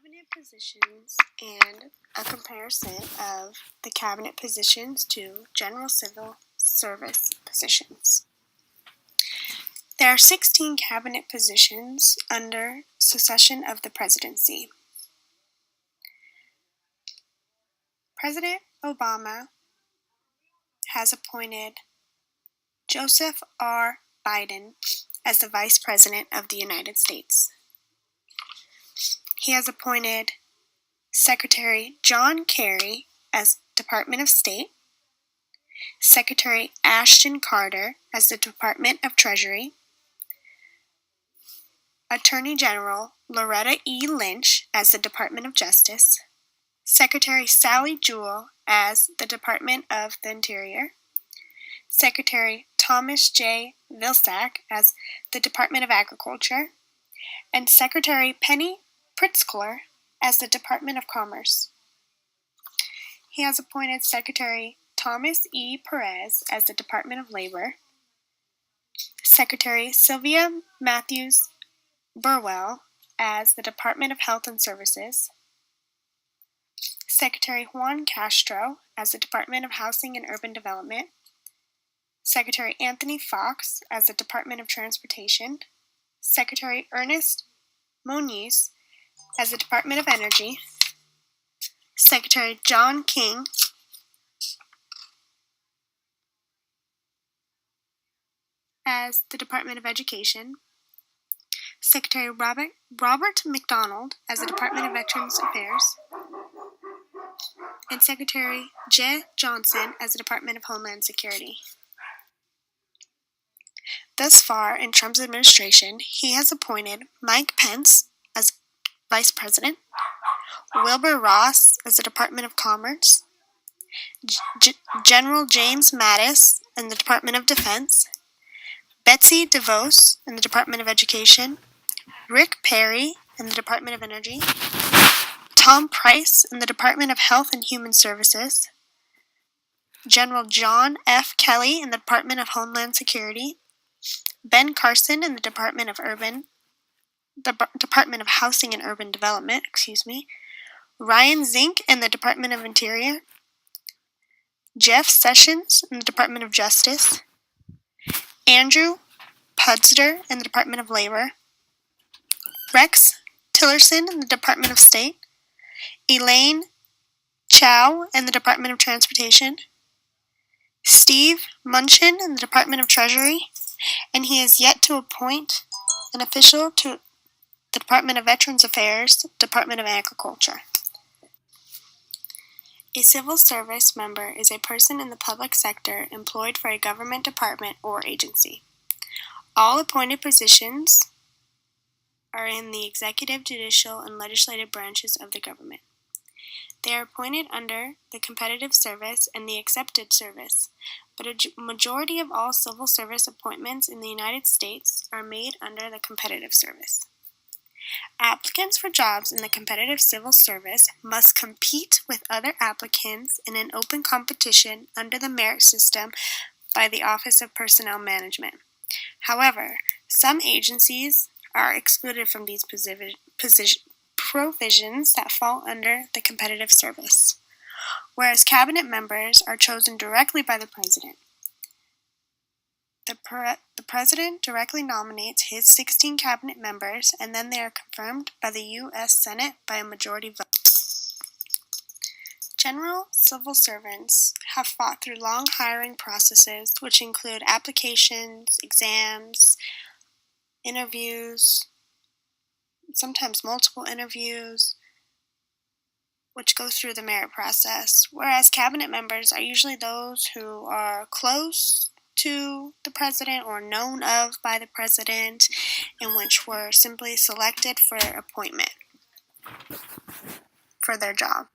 cabinet positions and a comparison of the cabinet positions to general civil service positions. There are 16 cabinet positions under succession of the presidency. President Obama has appointed Joseph R. Biden as the Vice President of the United States. He has appointed Secretary John Kerry as Department of State, Secretary Ashton Carter as the Department of Treasury, Attorney General Loretta E. Lynch as the Department of Justice, Secretary Sally Jewell as the Department of the Interior, Secretary Thomas J. Vilsack as the Department of Agriculture, and Secretary Penny Pritzker as the Department of Commerce. He has appointed Secretary Thomas E. Perez as the Department of Labor, Secretary Sylvia Matthews Burwell as the Department of Health and Services, Secretary Juan Castro as the Department of Housing and Urban Development, Secretary Anthony Fox as the Department of Transportation, Secretary Ernest Moniz as the Department of Energy, Secretary John King as the Department of Education, Secretary Robert McDonald as the Department of Veterans Affairs, and Secretary Jeh Johnson as the Department of Homeland Security. Thus far, in Trump's administration, he has appointed Mike Pence as Vice President, Wilbur Ross as the Department of Commerce, General James Mattis in the Department of Defense, Betsy DeVos in the Department of Education, Rick Perry in the Department of Energy, Tom Price in the Department of Health and Human Services, General John F. Kelly in the Department of Homeland Security, Ben Carson in the Department of Housing and Urban Development, Ryan Zink in the Department of Interior, Jeff Sessions in the Department of Justice, Andrew Pudster in the Department of Labor, Rex Tillerson in the Department of State, Elaine Chao in the Department of Transportation, Steve Mnuchin in the Department of Treasury, and he has yet to appoint an official to the Department of Veterans Affairs, Department of Agriculture. A civil service member is a person in the public sector employed for a government department or agency. All appointed positions are in the executive, judicial, and legislative branches of the government. They are appointed under the competitive service and the accepted service, but a majority of all civil service appointments in the United States are made under the competitive service. Applicants for jobs in the competitive civil service must compete with other applicants in an open competition under the merit system by the Office of Personnel Management. However, some agencies are excluded from these provisions that fall under the competitive service, whereas cabinet members are chosen directly by the president. The president directly nominates his 16 cabinet members, and then they are confirmed by the U.S. Senate by a majority vote. General civil servants have fought through long hiring processes, which include applications, exams, interviews, sometimes multiple interviews, which go through the merit process, whereas cabinet members are usually those who are close to the president or known of by the president, in which were simply selected for appointment for their job.